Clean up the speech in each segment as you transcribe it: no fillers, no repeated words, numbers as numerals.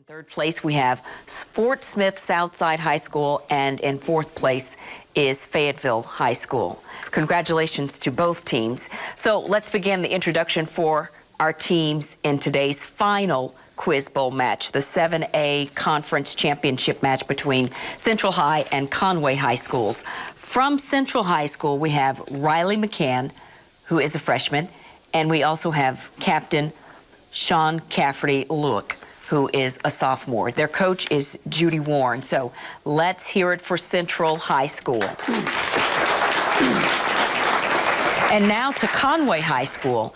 In third place, we have Fort Smith Southside High School, and in fourth place is Fayetteville High School. Congratulations to both teams. So let's begin the introduction for our teams in today's final Quiz Bowl match, the 7A Conference Championship match between Central High and Conway High Schools. From Central High School, we have Riley McCann, who is a freshman, and we also have Captain Sean Cafferty-Lewick, who is a sophomore. Their coach is Judy Warren. So let's hear it for Central High School. And now to Conway High School.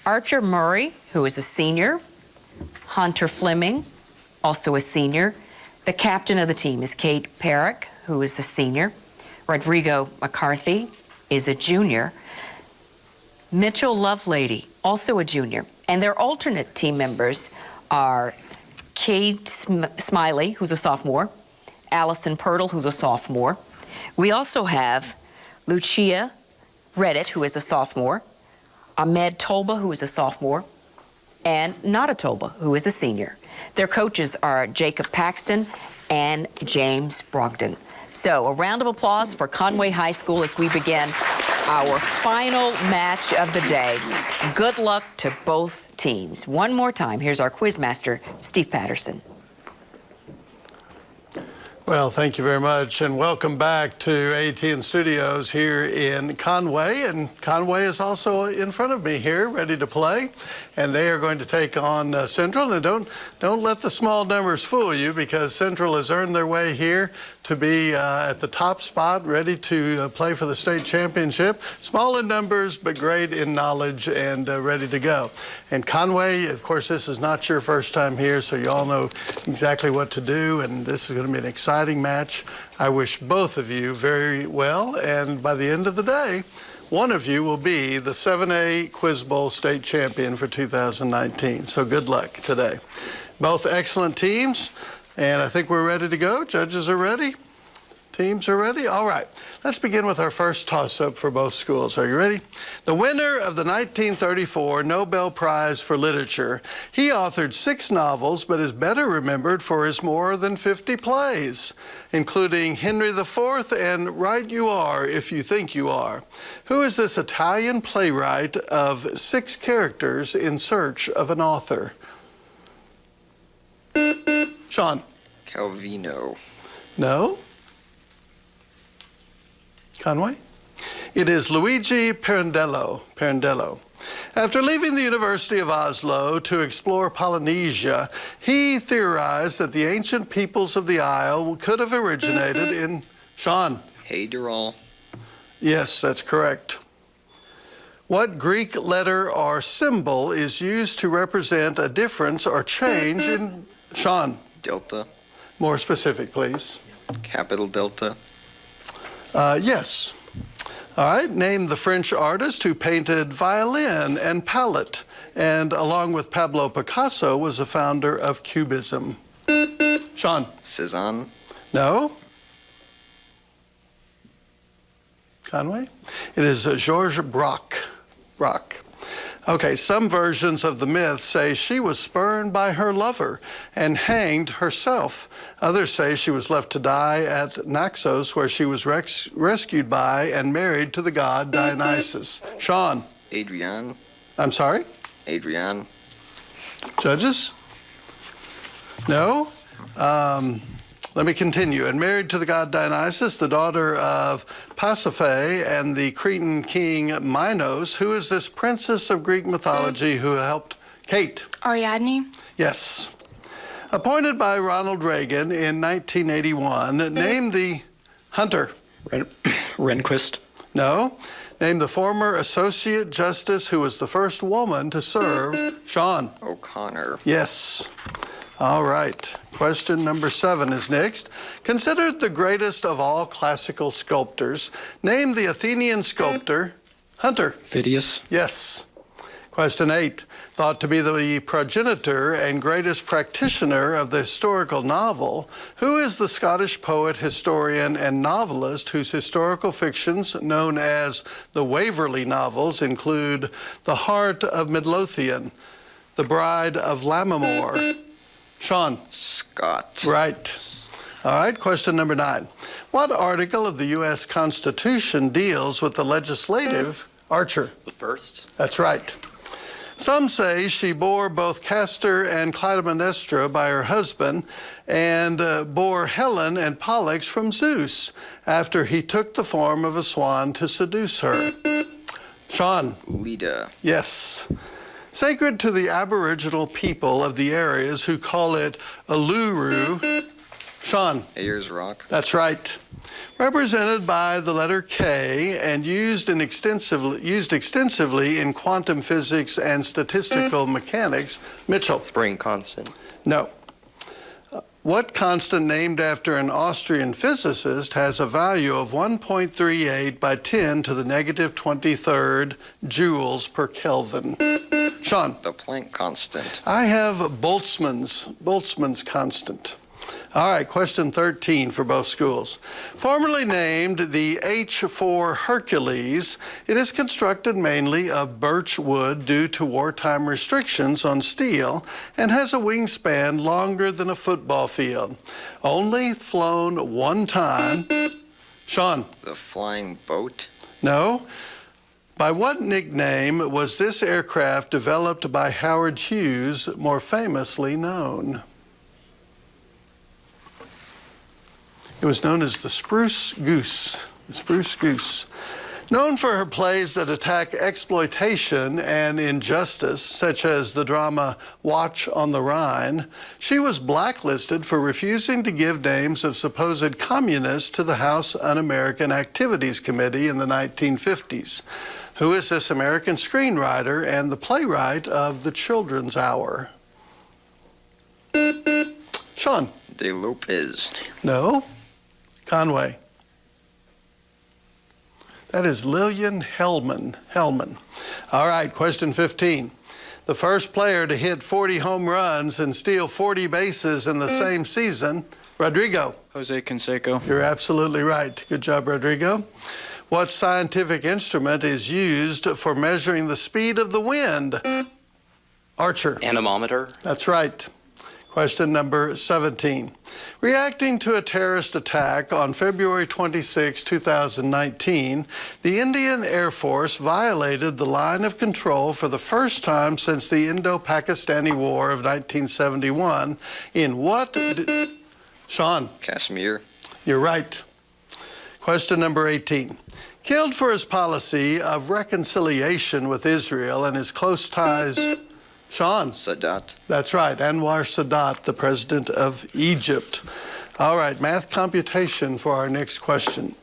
Archer Murray, who is a senior. Hunter Fleming, also a senior. The captain of the team is Kate Perrick, who is a senior. Rodrigo McCarthy is a junior. Mitchell Lovelady, also a junior. And their alternate team members are Kate Smiley, who's a sophomore, Allison Pirtle, who's a sophomore. We also have Lucia Reddit, who is a sophomore, Ahmed Tolba, who is a sophomore, and Nada Tolba, who is a senior. Their coaches are Jacob Paxton and James Brogdon. So a round of applause for Conway High School as we begin our final match of the day. Good luck to both teams. One more time, here's our quizmaster, Steve Patterson. Well, thank you very much, and welcome back to ATN Studios here in Conway. And Conway is also in front of me here, ready to play. And they are going to take on Central. And don't let the small numbers fool you, because Central has earned their way here to be at the top spot, ready to play for the state championship. Small in numbers, but great in knowledge and ready to go. And Conway, of course, this is not your first time here, so you all know exactly what to do. And this is going to be an exciting match. I wish both of you very well, and by the end of the day, one of you will be the 7A Quiz Bowl state champion for 2019. So good luck today. Both excellent teams, and I think we're ready to go. Judges are ready. Teams are ready? All right. Let's begin with our first toss-up for both schools. Are you ready? The winner of the 1934 Nobel Prize for Literature, he authored 6 novels, but is better remembered for his more than 50 plays, including Henry IV and Right You Are If You Think You Are. Who is this Italian playwright of 6 characters in search of an author? Sean? Calvino. No? Conway? It is Luigi Pirandello. After leaving the University of Oslo to explore Polynesia, he theorized that the ancient peoples of the isle could have originated in... Sean? Hayderal. Yes, that's correct. What Greek letter or symbol is used to represent a difference or change in... Sean? Delta. More specific, please. Capital Delta. Yes. All right, name the French artist who painted Violin and Palette, and along with Pablo Picasso was the founder of Cubism. Sean? Cezanne. No. Conway? It is Georges Braque. Okay, some versions of the myth say she was spurned by her lover and hanged herself. Others say she was left to die at Naxos, where she was rescued by and married to the god Dionysus. Sean? Adrienne. I'm sorry? Adrienne. Judges? No? Let me continue. And married to the god Dionysus, the daughter of Pasiphae and the Cretan king Minos. Who is this princess of Greek mythology who helped Kate? Ariadne. Yes. Appointed by Ronald Reagan in 1981, name the Hunter. Rehnquist. No. Name the former Associate Justice who was the first woman to serve. Sean. O'Connor. Yes. All right. Question number 7 is next. Considered the greatest of all classical sculptors, name the Athenian sculptor. Hunter. Phidias. Yes. Question 8. Thought to be the progenitor and greatest practitioner of the historical novel, who is the Scottish poet, historian, and novelist whose historical fictions, known as the Waverley novels, include The Heart of Midlothian, The Bride of Lammermoor, Sean? Scott. Right. All right, question number 9. What article of the U.S. Constitution deals with the legislative? Archer? The first. That's right. Some say she bore both Castor and Clytemnestra by her husband and bore Helen and Pollux from Zeus after he took the form of a swan to seduce her. Sean? Leda. Yes. Sacred to the Aboriginal people of the areas who call it Uluru. Sean? Ayers Rock. That's right. Represented by the letter K and used extensively in quantum physics and statistical mechanics. Mitchell? Spring constant. No. What constant named after an Austrian physicist has a value of 1.38 by 10 to the negative 23rd joules per Kelvin? Sean? The Planck constant. I have Boltzmann's constant. All right, question 13 for both schools. Formerly named the H-4 Hercules, it is constructed mainly of birch wood due to wartime restrictions on steel and has a wingspan longer than a football field. Only flown one time. Sean? The Flying Boat. No. By what nickname was this aircraft developed by Howard Hughes, more famously known? It was known as the Spruce Goose. The Spruce Goose. Known for her plays that attack exploitation and injustice, such as the drama Watch on the Rhine, she was blacklisted for refusing to give names of supposed communists to the House Un-American Activities Committee in the 1950s. Who is this American screenwriter and the playwright of The Children's Hour? Sean? De Lopez. No. Conway. That is Lillian Hellman. All right, question 15. The first player to hit 40 home runs and steal 40 bases in the same season, Rodrigo. Jose Canseco. You're absolutely right. Good job, Rodrigo. What scientific instrument is used for measuring the speed of the wind? Archer. Anemometer. That's right. Question number 17. Reacting to a terrorist attack on February 26, 2019, the Indian Air Force violated the line of control for the first time since the Indo-Pakistani War of 1971. In what? Sean? Kashmir. You're right. Question number 18. Killed for his policy of reconciliation with Israel and his close ties. Sean? Sadat. That's right, Anwar Sadat, the president of Egypt. All right, math computation for our next question.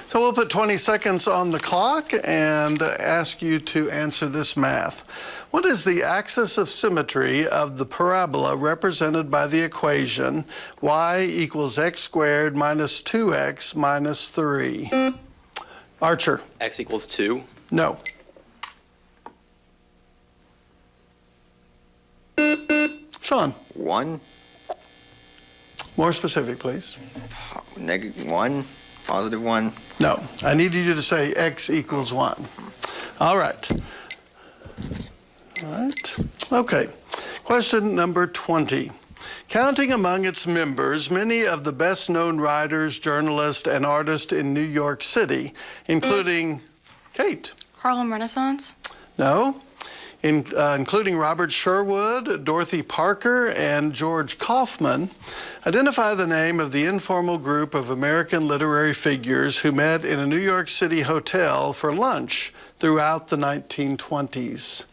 So we'll put 20 seconds on the clock and ask you to answer this math. What is the axis of symmetry of the parabola represented by the equation y equals x squared minus 2x minus 3? Archer? X equals 2. No. Sean? 1. More specific, please. Negative 1. Positive 1. No. I need you to say x equals 1. All right. All right. Okay. Question number 20. Counting among its members many of the best-known writers, journalists, and artists in New York City, including Kate. Harlem Renaissance? No. Including Robert Sherwood, Dorothy Parker, and George Kaufman, identify the name of the informal group of American literary figures who met in a New York City hotel for lunch throughout the 1920s.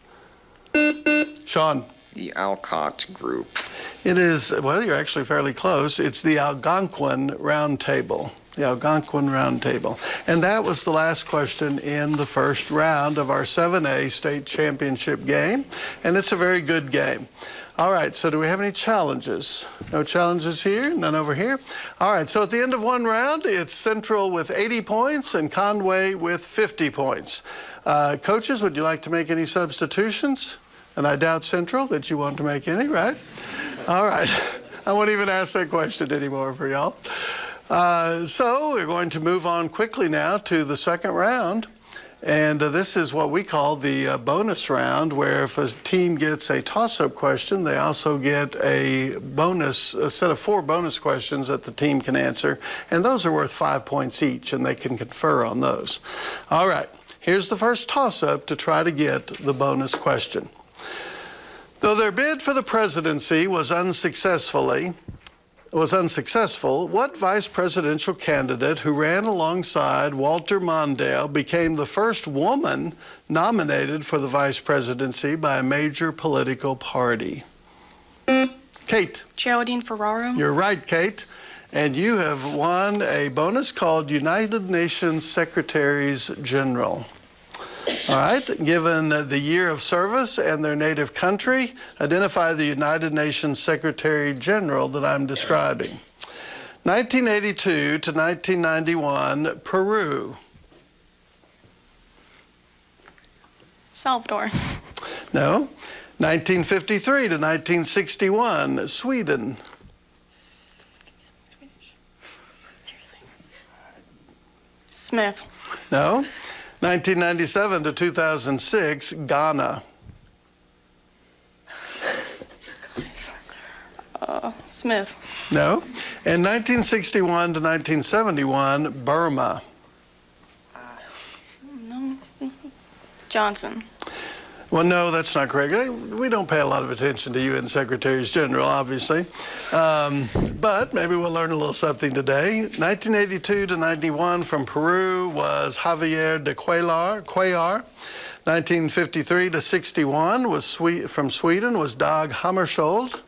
Sean? The Alcott Group. It is, well, you're actually fairly close. It's the Algonquin Round Table. The Algonquin Round Table. And that was the last question in the first round of our 7A state championship game. And it's a very good game. All right, so do we have any challenges? No challenges here, none over here. All right, so at the end of one round, it's Central with 80 points and Conway with 50 points. Coaches, would you like to make any substitutions? And I doubt, Central, that you want to make any, right? All right, I won't even ask that question anymore for y'all. So we're going to move on quickly now to the second round. And this is what we call the bonus round, where if a team gets a toss-up question, they also get a set of 4 bonus questions that the team can answer. And those are worth 5 points each, and they can confer on those. All right, here's the first toss-up to try to get the bonus question. Though their bid for the presidency was unsuccessful, what vice presidential candidate who ran alongside Walter Mondale became the first woman nominated for the vice presidency by a major political party? Kate. Geraldine Ferraro. You're right, Kate. And you have won a bonus called United Nations Secretaries General. All right, given the year of service and their native country, identify the United Nations Secretary General that I'm describing. 1982 to 1991, Peru. Salvador. No. 1953 to 1961, Sweden. Swedish. Seriously. Smith. No. 1997 to 2006, Ghana. Smith. No. And 1961 to 1971, Burma. No. Johnson. Well, no, that's not correct. We don't pay a lot of attention to UN Secretaries General, obviously. But maybe we'll learn a little something today. 1982 to 91 from Peru was Javier de Cuellar. 1953 to 61 was from Sweden was Dag Hammarskjöld.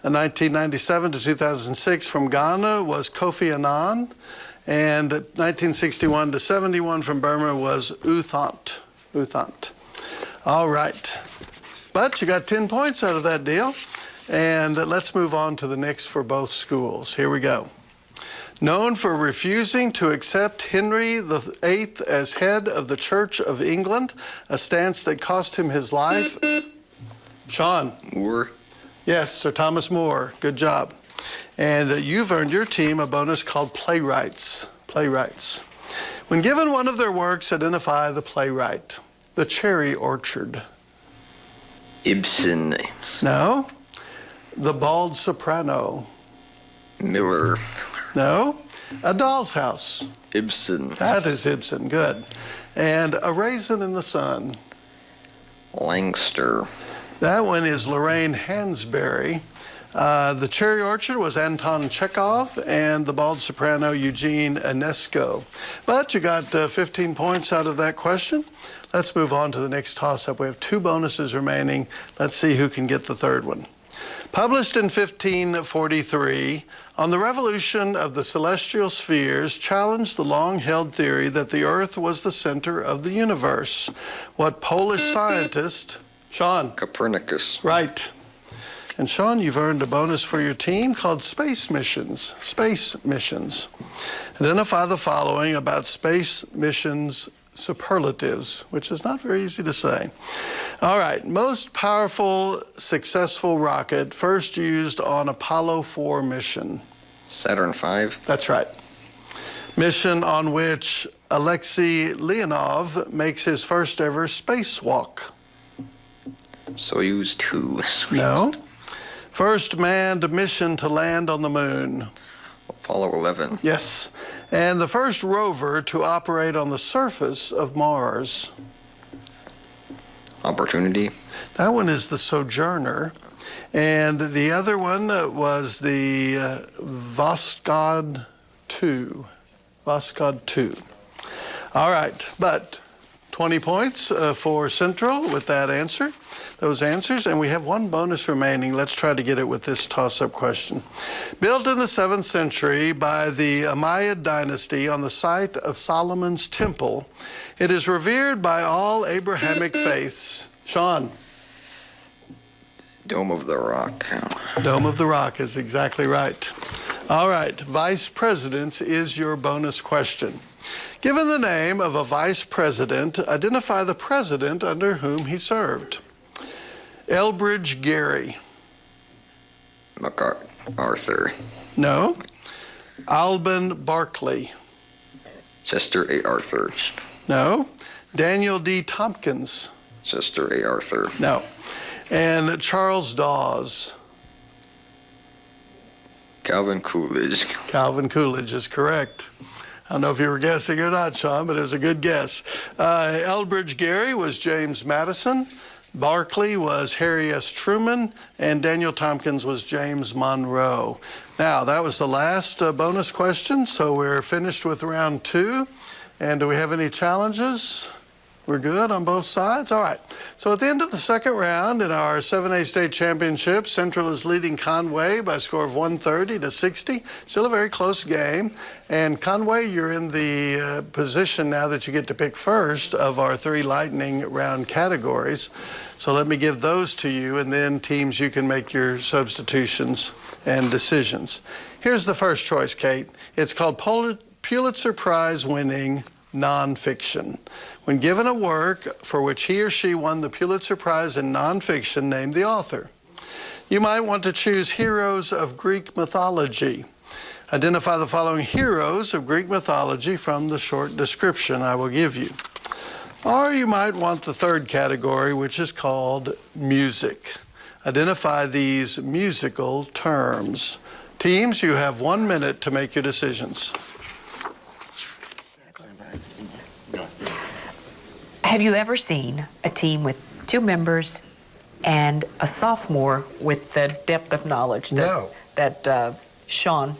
1997 to 2006 from Ghana was Kofi Annan. And 1961 to 71 from Burma was U Thant. All right. But you got 10 points out of that deal. And let's move on to the next for both schools. Here we go. Known for refusing to accept Henry VIII as head of the Church of England, a stance that cost him his life. Sean. Moore. Yes, Sir Thomas More. Good job. And you've earned your team a bonus called Playwrights. Playwrights. When given one of their works, identify the playwright. The Cherry Orchard. Ibsen. No. The Bald Soprano. Miller. No. A Doll's House. Ibsen. That is Ibsen. Good. And A Raisin in the Sun. Langster. That one is Lorraine Hansberry. The Cherry Orchard was Anton Chekhov, and the Bald Soprano, Eugene Ionesco. But you got 15 points out of that question. Let's move on to the next toss-up. We have 2 bonuses remaining. Let's see who can get the third one. Published in 1543, On the Revolution of the Celestial Spheres, challenged the long-held theory that the Earth was the center of the universe. What Polish scientist? Sean. Copernicus. Right. And Sean, you've earned a bonus for your team called Space Missions. Space Missions. Identify the following about space missions superlatives, which is not very easy to say. All right. Most powerful, successful rocket first used on Apollo 4 mission. Saturn V. That's right. Mission on which Alexei Leonov makes his first ever spacewalk. Soyuz 2. No. First manned mission to land on the moon. Apollo 11. Yes. And the first rover to operate on the surface of Mars. Opportunity. That one is the Sojourner. And the other one was the Voskhod 2. Voskhod 2. All right. But 20 points for Central with that answer. Those answers, and we have 1 bonus remaining. Let's try to get it with this toss-up question. Built in the 7th century by the Umayyad dynasty on the site of Solomon's Temple, it is revered by all Abrahamic faiths. Sean. Dome of the Rock. Dome of the Rock is exactly right. All right, Vice Presidents is your bonus question. Given the name of a vice president, identify the president under whom he served. Elbridge Gerry. MacArthur. No. Alban Barkley. Chester A. Arthur. No. Daniel D. Tompkins. Sister A. Arthur. No. And Charles Dawes. Calvin Coolidge. Calvin Coolidge is correct. I don't know if you were guessing or not, Sean, but it was a good guess. Elbridge Gerry was James Madison. Barclay was Harry S. Truman, and Daniel Tompkins was James Monroe. Now, that was the last bonus question, so we're finished with round 2. And do we have any challenges? We're good on both sides? All right. So at the end of the second round in our 7A state championship, Central is leading Conway by a score of 130-60. Still a very close game. And Conway, you're in the position now that you get to pick first of our 3 lightning round categories. So let me give those to you, and then teams, you can make your substitutions and decisions. Here's the first choice, Kate. It's called Pulitzer Prize winning nonfiction. When given a work for which he or she won the Pulitzer Prize in nonfiction, name the author. You might want to choose heroes of Greek mythology. Identify the following heroes of Greek mythology from the short description I will give you. Or you might want the third category, which is called music. Identify these musical terms. Teams, you have 1 minute to make your decisions. Have you ever seen a team with 2 members and a sophomore with the depth of knowledge that Sean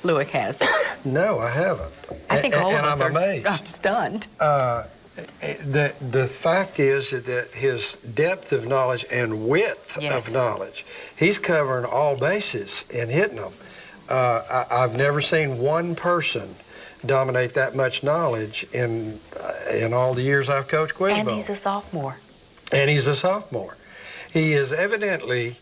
Lewick has? No, I haven't. I think all of us I'm are amazed. stunned. The fact is that his depth of knowledge and width of knowledge, he's covering all bases and hitting them. I've never seen one person dominate that much knowledge in all the years I've coached Quizbo. And he's a sophomore. And he's a sophomore. He is evidently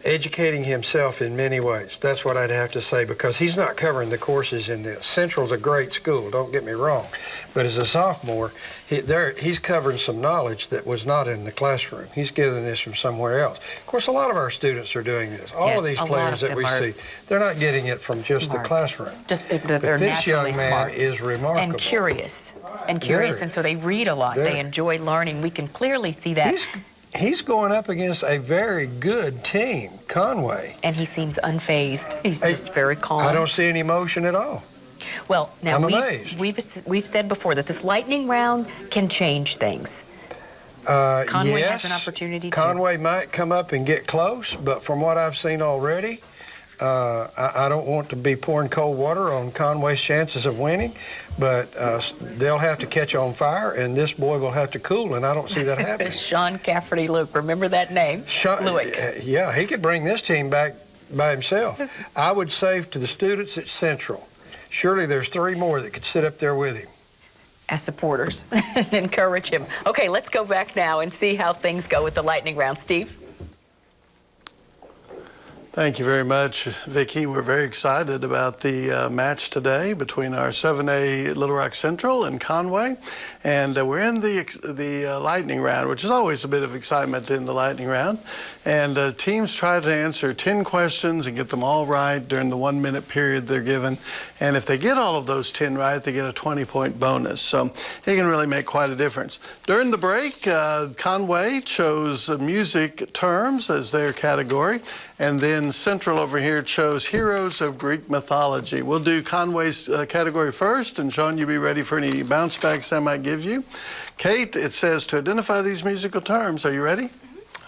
educating himself in many ways. That's what I'd have to say, because he's not covering the courses in this. Central's a great school, don't get me wrong. But as a sophomore, he's covering some knowledge that was not in the classroom. He's getting this from somewhere else. Of course, a lot of our students are doing this. All of these players that we see, they're not getting it from just the classroom. Just they're this naturally young man smart. is remarkable. And curious. And so they read a lot. They enjoy learning. We can clearly see that. He's going up against a very good team, Conway. And he seems unfazed. He's just very calm. I don't see any emotion at all. Well, now I'm amazed. we've said before that this lightning round can change things. Conway has an opportunity to. Conway might come up and get close, but from what I've seen already, I don't want to be pouring cold water on Conway's chances of winning, but they'll have to catch on fire, and this boy will have to cool, and I don't see that happening. Sean Cafferty Luke, remember that name? Lewick. Yeah, he could bring this team back by himself. I would say to the students at Central, surely there's 3 more that could sit up there with him. As supporters and encourage him. Okay, let's go back now and see how things go with the lightning round. Steve? Thank you very much, Vicki. We're very excited about the match today between our 7A Little Rock Central and Conway. And we're in the lightning round, which is always a bit of excitement in the lightning round. And teams try to answer 10 questions and get them all right during the 1 minute period they're given. And if they get all of those 10 right, they get a 20-point bonus. So it can really make quite a difference. During the break, Conway chose music terms as their category. And then Central over here chose heroes of Greek mythology. We'll do Conway's category first, and Sean, you be ready for any bounce backs I might give you. Kate, it says to identify these musical terms. Are you ready?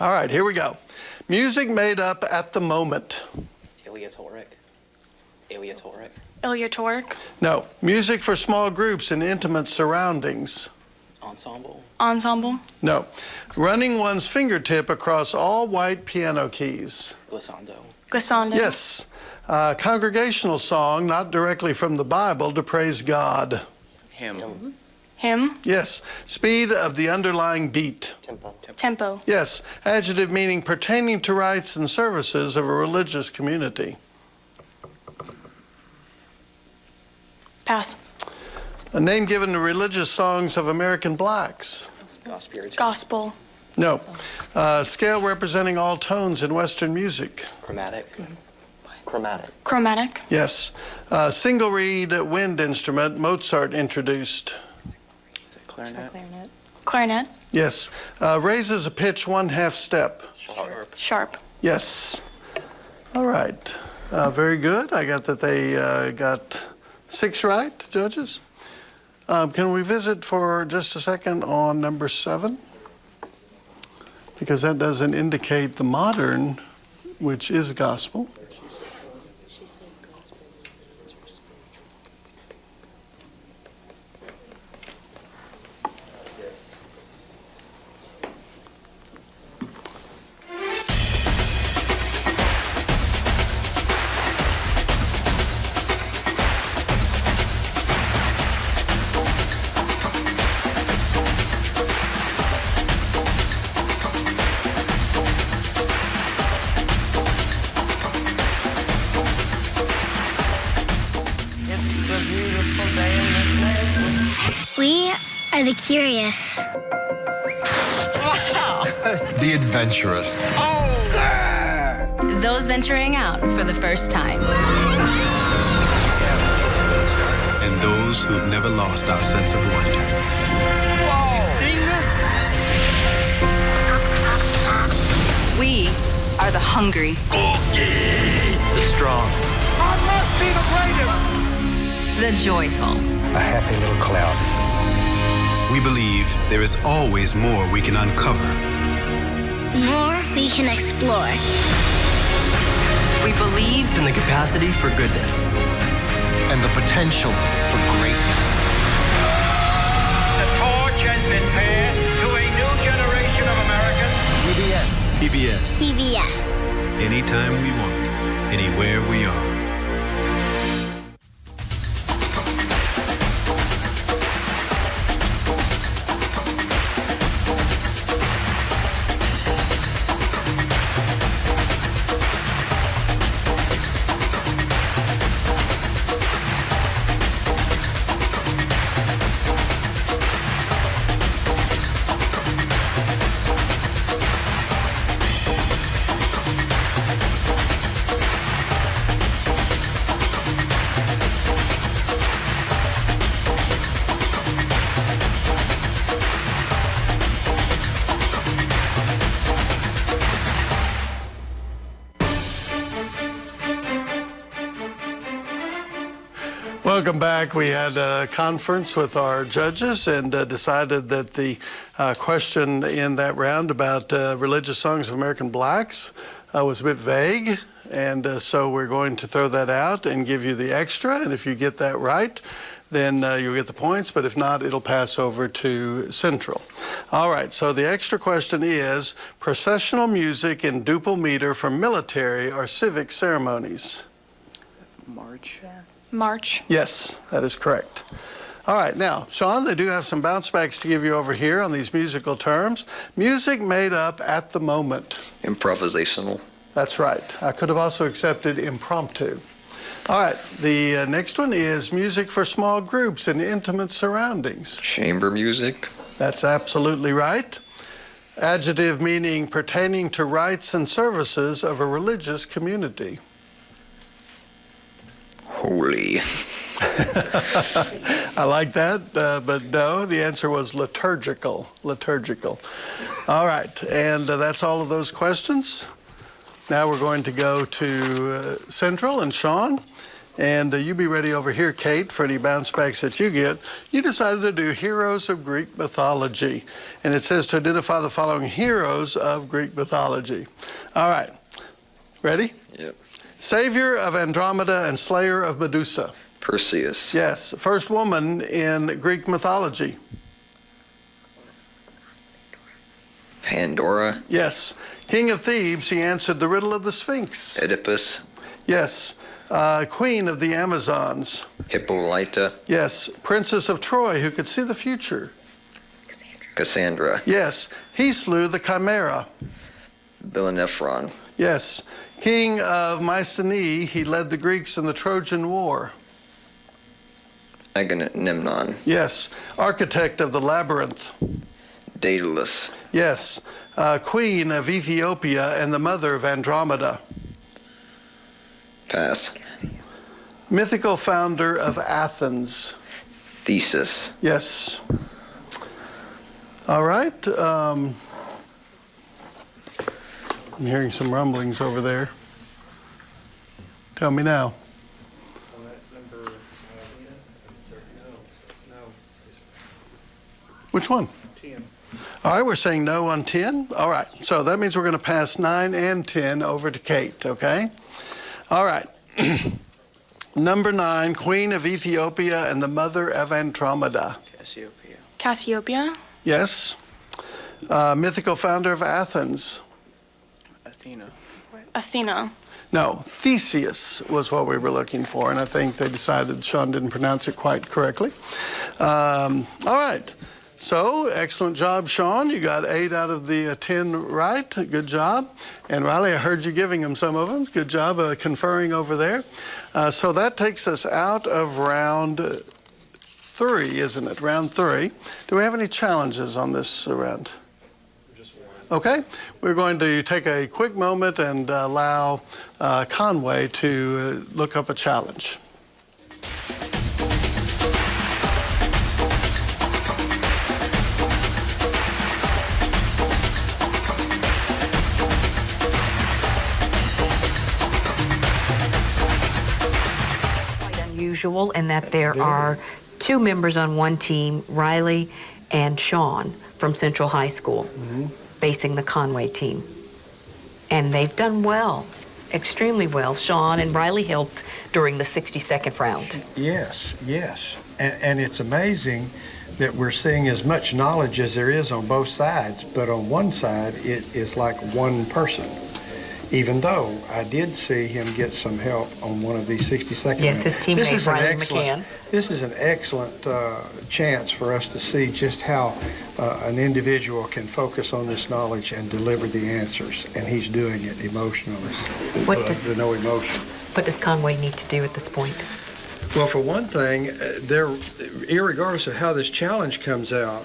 All right, here we go. Music made up at the moment. Aleatoric. Aleatoric. Aleatoric. No, music for small groups in intimate surroundings. Ensemble. Ensemble. No, running one's fingertip across all white piano keys. Glissando. Glissando. Yes. Congregational song, not directly from the Bible, to praise God. Hymn. Hymn. Yes. Speed of the underlying beat. Tempo. Tempo. Yes. Adjective meaning pertaining to rites and services of a religious community. Pass. A name given to religious songs of American blacks. Gospel. No. Scale representing all tones in Western music. Chromatic. Chromatic. Chromatic. Yes. Single reed wind instrument Mozart introduced. Clarinet. Clarinet. Yes. Raises a pitch 1/2 step. Sharp. Yes. All right. Very good. I got that they got 6 right, judges. Can we visit for just a second on number 7? Because that doesn't indicate the modern, which is gospel. We are the curious. The adventurous. Those venturing out for the first time. And those who've never lost our sense of wonder. You seen this? We are the hungry. The strong. I must be the greatest. The joyful. A happy little cloud. We believe there is always more we can uncover. More we can explore. We believe in the capacity for goodness. And the potential for greatness. The torch has been passed to a new generation of Americans. PBS. PBS. PBS. Anytime we want, anywhere we are. Welcome back. We had a conference with our judges and decided that the question in that round about religious songs of American blacks was a bit vague. And so we're going to throw that out and give you the extra. And if you get that right, then you'll get the points. But if not, it'll pass over to Central. All right. So the extra question is processional music in duple meter for military or civic ceremonies. March. March. Yes, that is correct. All right, now, Sean, they do have some bounce backs to give you over here on these musical terms. Music made up at the moment. Improvisational. That's right. I could have also accepted impromptu. All right, the next one is music for small groups in intimate surroundings. Chamber music. That's absolutely right. Adjective meaning pertaining to rites and services of a religious community. Holy. I like that, but no, the answer was liturgical. Liturgical. All right, and that's all of those questions. Now we're going to go to Central and Sean, and you be ready over here, Kate, for any bounce backs that you get. You decided to do heroes of Greek mythology, and it says to identify the following heroes of Greek mythology. All right, ready? Yep. Savior of Andromeda and slayer of Medusa. Perseus. Yes, first woman in Greek mythology. Pandora. Yes. King of Thebes, he answered the riddle of the Sphinx. Oedipus. Yes. Queen of the Amazons. Hippolyta. Yes. Princess of Troy, who could see the future. Cassandra. Yes. He slew the Chimera. Bellerophon. Yes. King of Mycenae, he led the Greeks in the Trojan War. Agamemnon. Yes. Architect of the labyrinth. Daedalus. Yes. Queen of Ethiopia and the mother of Andromeda. Pass. Mythical founder of Athens. Theseus. Yes. All right. I'm hearing some rumblings over there. Tell me now. Which one? 10. All right, we're saying no on 10. All right, so that means we're going to pass 9 and 10 over to Kate, okay? All right. Number 9, Queen of Ethiopia and the mother of Andromeda. Cassiopeia. Cassiopeia. Yes. Mythical founder of Athens. Athena. Athena. No, Theseus was what we were looking for, and I think they decided Sean didn't pronounce it quite correctly. All right. So, excellent job, Sean. You got 8 out of the 10 right. Good job. And Riley, I heard you giving him some of them. Good job conferring over there. So that takes us out of round 3, isn't it? Round 3. Do we have any challenges on this round? Just one. Okay. We're going to take a quick moment and allow Conway to look up a challenge. Unusual in that there are 2 members on one team, Riley and Sean from Central High School, facing the Conway team. And they've done well, extremely well. Sean and Riley helped during the 62nd round. Yes, yes. And it's amazing that we're seeing as much knowledge as there is on both sides, but on one side it is like one person. Even though I did see him get some help on one of these 60-second Yes, his teammate, Riley McCann. This is an excellent chance for us to see just how an individual can focus on this knowledge and deliver the answers, and he's doing it emotionally. There's no emotion. What does Conway need to do at this point? Well, for one thing, irregardless of how this challenge comes out,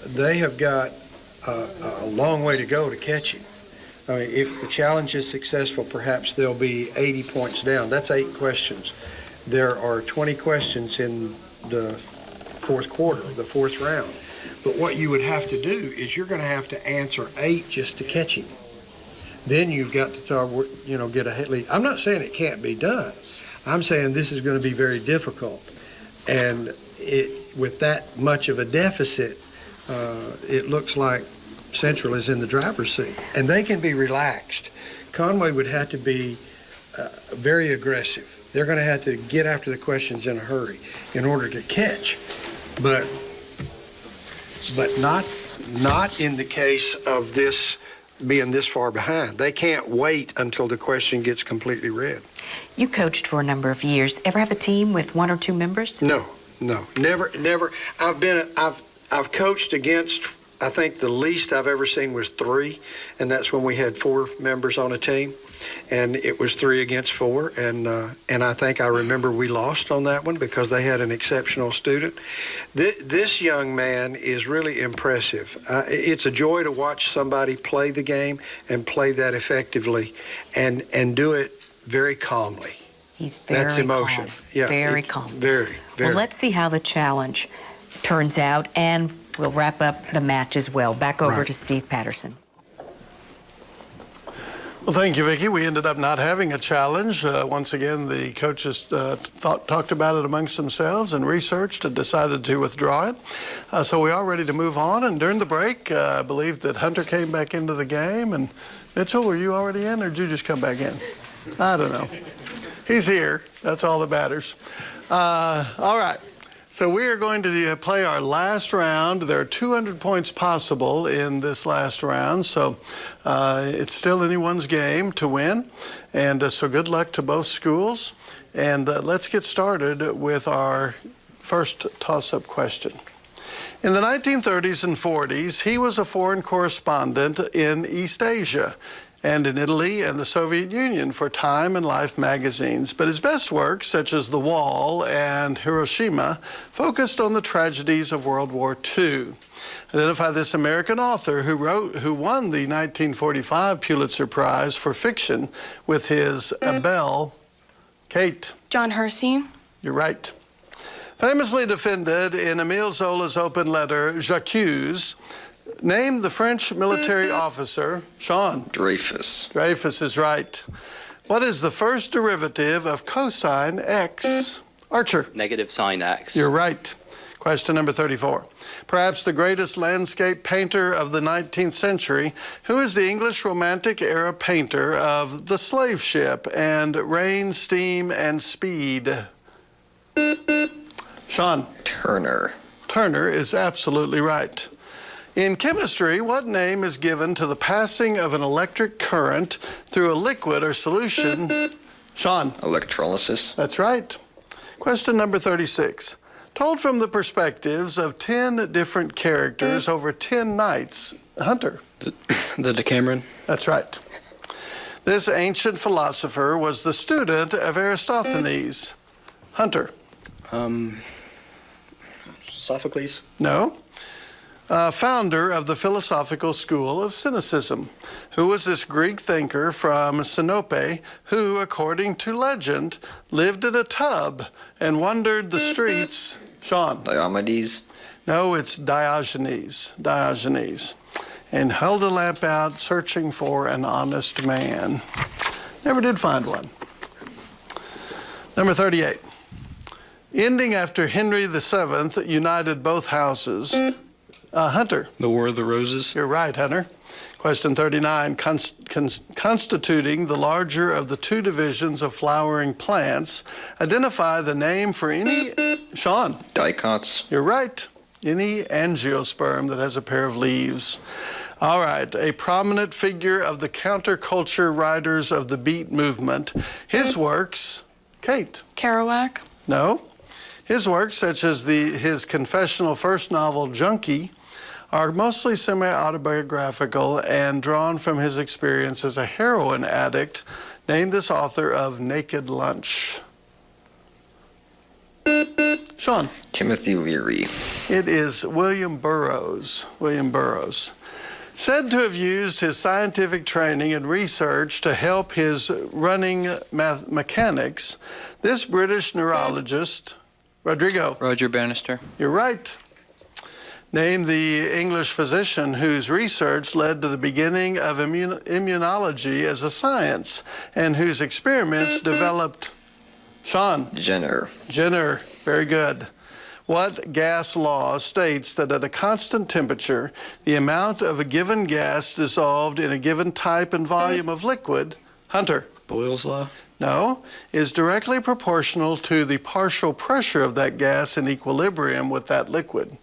they have got a long way to go to catch him. I mean, if the challenge is successful, perhaps they'll be 80 points down. That's 8 questions. There are 20 questions in the 4th quarter, the 4th round. But what you would have to do is you're going to have to answer 8 just to catch him. Then you've got to, get a hit lead. I'm not saying it can't be done. I'm saying this is going to be very difficult. And with that much of a deficit, it looks like Central is in the driver's seat, and they can be relaxed. Conway would have to be very aggressive. They're going to have to get after the questions in a hurry in order to catch, but not in the case of this being this far behind. They can't wait until the question gets completely read. You coached for a number of years. Ever have a team with 1 or 2 members? No, never. I've coached against, I think the least I've ever seen was 3, and that's when we had 4 members on a team, and it was 3 against 4, and I think I remember we lost on that one because they had an exceptional student. This young man is really impressive. It's a joy to watch somebody play the game and play that effectively and do it very calmly. He's very That's emotion. calm. Yeah, very calm. Very. Well, let's see how the challenge turns out, and we'll wrap up the match as well. Back over to Steve Patterson. Well, thank you, Vicki. We ended up not having a challenge. Once again, the coaches talked about it amongst themselves and researched and decided to withdraw it. So we are ready to move on. And during the break, I believe that Hunter came back into the game. And Mitchell, were you already in, or did you just come back in? I don't know. He's here. That's all that matters. All right. So we are going to play our last round. There are 200 points possible in this last round, so it's still anyone's game to win. And so good luck to both schools. And let's get started with our first toss-up question. In the 1930s and 40s, he was a foreign correspondent in East Asia and in Italy and the Soviet Union for Time and Life magazines. But his best works, such as The Wall and Hiroshima, focused on the tragedies of World War II. Identify this American author who won the 1945 Pulitzer Prize for fiction with his Bell. Kate. John Hersey. You're right. Famously defended in Émile Zola's open letter, J'accuse, Name the French military officer. Sean. Dreyfus. Dreyfus is right. What is the first derivative of cosine x? Archer. Negative sine x. You're right. Question number 34. Perhaps the greatest landscape painter of the 19th century, who is the English Romantic era painter of the slave ship and rain, steam, and speed? Sean. Turner. Turner is absolutely right. In chemistry, what name is given to the passing of an electric current through a liquid or solution? Sean. Electrolysis. That's right. Question number 36. Told from the perspectives of 10 different characters over 10 nights. Hunter. The Decameron. That's right. This ancient philosopher was the student of Aristophanes. Hunter. Sophocles. No. Founder of the philosophical school of cynicism. Who was this Greek thinker from Sinope who, according to legend, lived in a tub and wandered the streets? Sean. Diomedes. No, it's Diogenes. Diogenes. And held a lamp out searching for an honest man. Never did find one. Number 38. Ending after Henry VII united both houses. Hunter. The War of the Roses. You're right, Hunter. Question 39. Constituting the larger of the two divisions of flowering plants, identify the name for any... Sean. Dicots. You're right. Any angiosperm that has a pair of leaves. All right. A prominent figure of the counterculture writers of the Beat movement. His works... Kate. Kerouac. No. His works, such as his confessional first novel, Junkie, are mostly semi-autobiographical and drawn from his experience as a heroin addict. Name this author of Naked Lunch. Sean. Timothy Leary. It is William Burroughs. William Burroughs. Said to have used his scientific training and research to help his running mechanics, this British neurologist... Rodrigo. Roger Bannister. You're right. Name the English physician whose research led to the beginning of immunology as a science and whose experiments developed... Sean. Jenner. Jenner. Very good. What gas law states that at a constant temperature, the amount of a given gas dissolved in a given type and volume of liquid... Hunter. Boyle's Law. No, is directly proportional to the partial pressure of that gas in equilibrium with that liquid.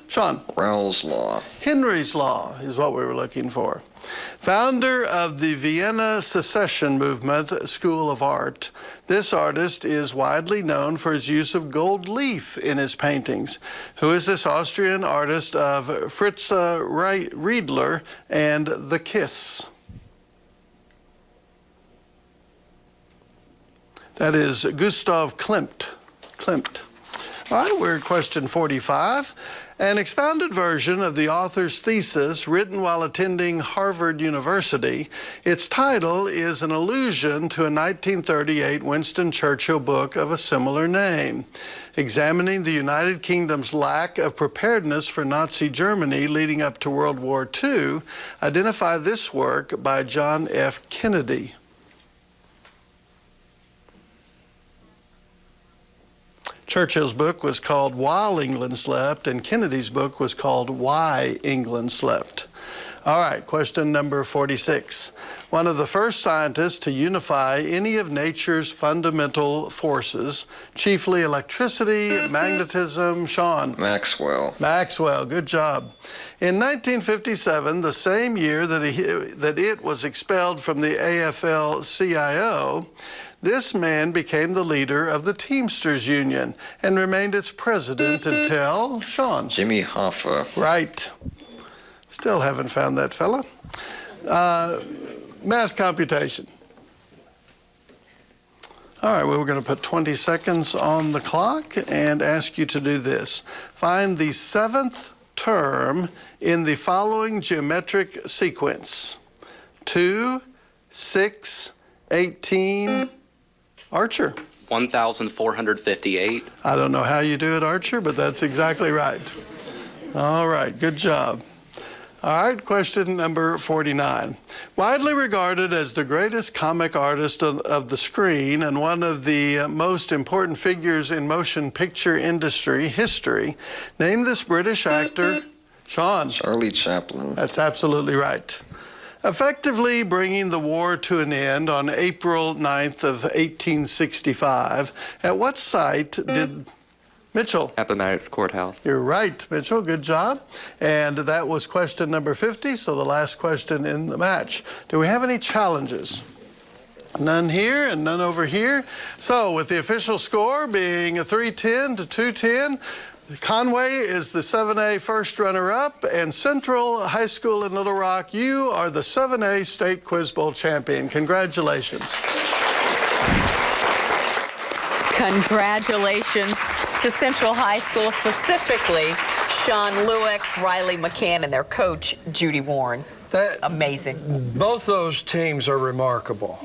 Sean. Raoult's Law. Henry's Law is what we were looking for. Founder of the Vienna Secession Movement School of Art, this artist is widely known for his use of gold leaf in his paintings. Who is this Austrian artist of Fritz Riedler and The Kiss? That is Gustav Klimt. All right, we're at question 45. An expounded version of the author's thesis written while attending Harvard University. Its title is an allusion to a 1938 Winston Churchill book of a similar name. Examining the United Kingdom's lack of preparedness for Nazi Germany leading up to World War II, identify this work by John F. Kennedy. Churchill's book was called While England Slept, and Kennedy's book was called Why England Slept. All right, question number 46. One of the first scientists to unify any of nature's fundamental forces, chiefly electricity, magnetism. Sean. Maxwell. Maxwell, good job. In 1957, the same year that it was expelled from the AFL-CIO, this man became the leader of the Teamsters Union and remained its president until... Sean. Jimmy Hoffa. Right. Still haven't found that fella. Math computation. All right, well, we're going to put 20 seconds on the clock and ask you to do this. Find the seventh term in the following geometric sequence. 2, 6, 18... Archer. 1,458. I don't know how you do it, Archer, but that's exactly right. All right, good job. All right, question number 49. Widely regarded as the greatest comic artist of the screen and one of the most important figures in motion picture industry history, name this British actor. Sean. Charlie Chaplin. That's absolutely right. Effectively bringing the war to an end on April 9th of 1865, at what site did Mitchell? Appomattox Courthouse. You're right, Mitchell. Good job. And that was question number 50, so the last question in the match. Do we have any challenges? None here and none over here. So with the official score being a 310 to 210, Conway is the 7A first runner-up, and Central High School in Little Rock, you are the 7A State Quiz Bowl champion. Congratulations. Congratulations to Central High School, specifically Sean Lewick, Riley McCann, and their coach, Judy Warren. Amazing. Both those teams are remarkable.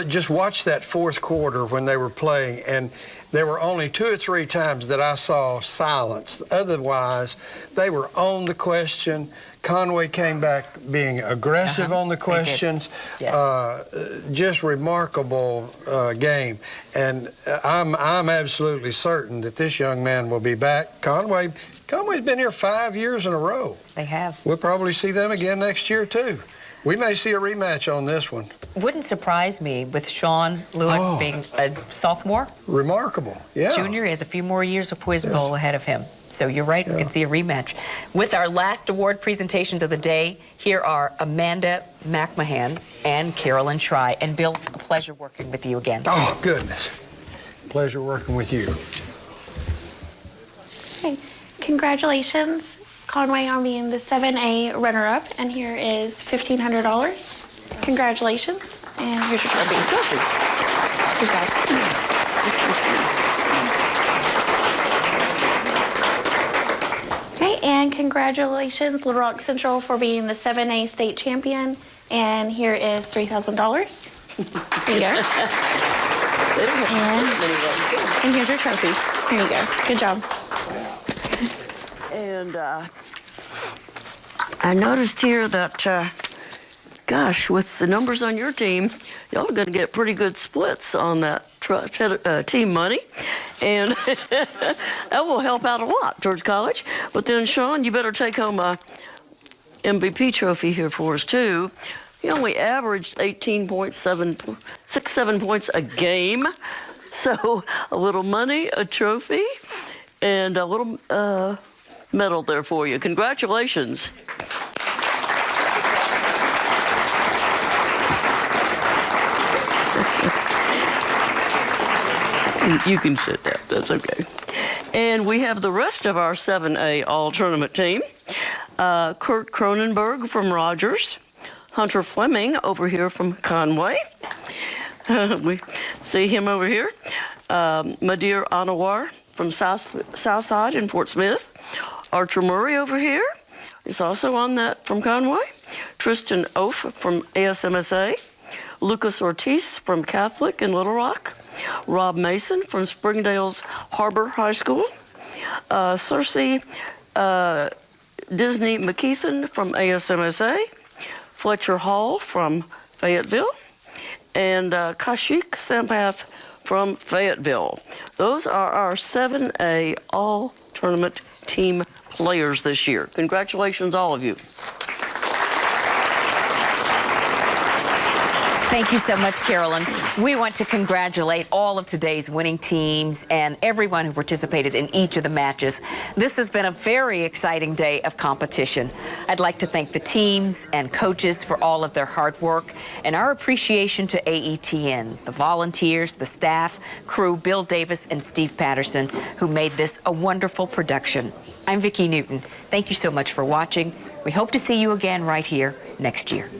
Just watch that fourth quarter when they were playing, and there were only 2 or 3 times that I saw silence. Otherwise, they were on the question. Conway came back being aggressive on the questions. Yes. Just remarkable game. And I'm absolutely certain that this young man will be back. Conway's been here 5 years in a row. They have. We'll probably see them again next year, too. We may see a rematch on this one. Wouldn't surprise me with Sean Lewick being a sophomore. Remarkable, yeah. Junior, he has a few more years of Quiz Bowl ahead of him. So you're right, we can see a rematch. With our last award presentations of the day, here are Amanda McMahon and Carolyn Try. And Bill, a pleasure working with you again. Oh, goodness. Pleasure working with you. Hey, congratulations, Conway, on being the 7A runner-up, and here is $1,500. Congratulations, and here's your trophy. Okay, and congratulations, Little Rock Central, for being the 7A state champion, and here is $3,000. Here you go. And here's your trophy. Here you go. Good job. And I noticed here that, gosh, with the numbers on your team, y'all are going to get pretty good splits on that team money. And that will help out a lot towards college. But then, Sean, you better take home a MVP trophy here for us, too. He only averaged 18.7 points a game. So a little money, a trophy, and a little medal there for you. Congratulations. You can sit down. That's okay. And we have the rest of our 7A all-tournament team. Kurt Cronenberg from Rogers. Hunter Fleming over here from Conway. We see him over here. Madir Anwar from Southside in Fort Smith. Archer Murray over here is also on that from Conway. Tristan Oaf from ASMSA. Lucas Ortiz from Catholic in Little Rock. Rob Mason from Springdale's Harbor High School. Cersei Disney McKeithen from ASMSA. Fletcher Hall from Fayetteville. And Kashik Sampath from Fayetteville. Those are our 7A all-tournament team players this year. Congratulations, all of you. Thank you so much, Carolyn. We want to congratulate all of today's winning teams and everyone who participated in each of the matches. This has been a very exciting day of competition. I'd like to thank the teams and coaches for all of their hard work and our appreciation to AETN, the volunteers, the staff, crew, Bill Davis and Steve Patterson, who made this a wonderful production. I'm Vicki Newton. Thank you so much for watching. We hope to see you again right here next year.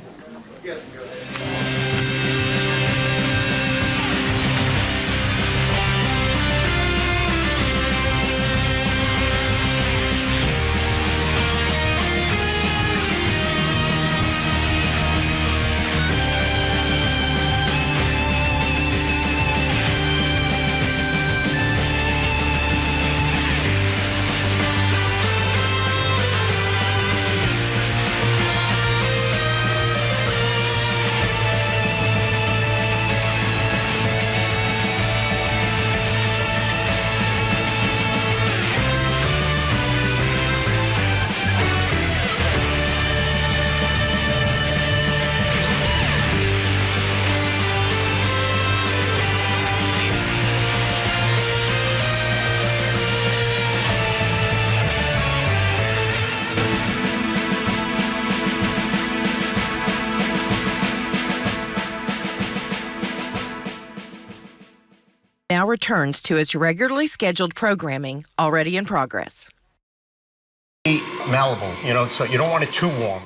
now returns to its regularly scheduled programming, already in progress. Malleable, so you don't want it too warm.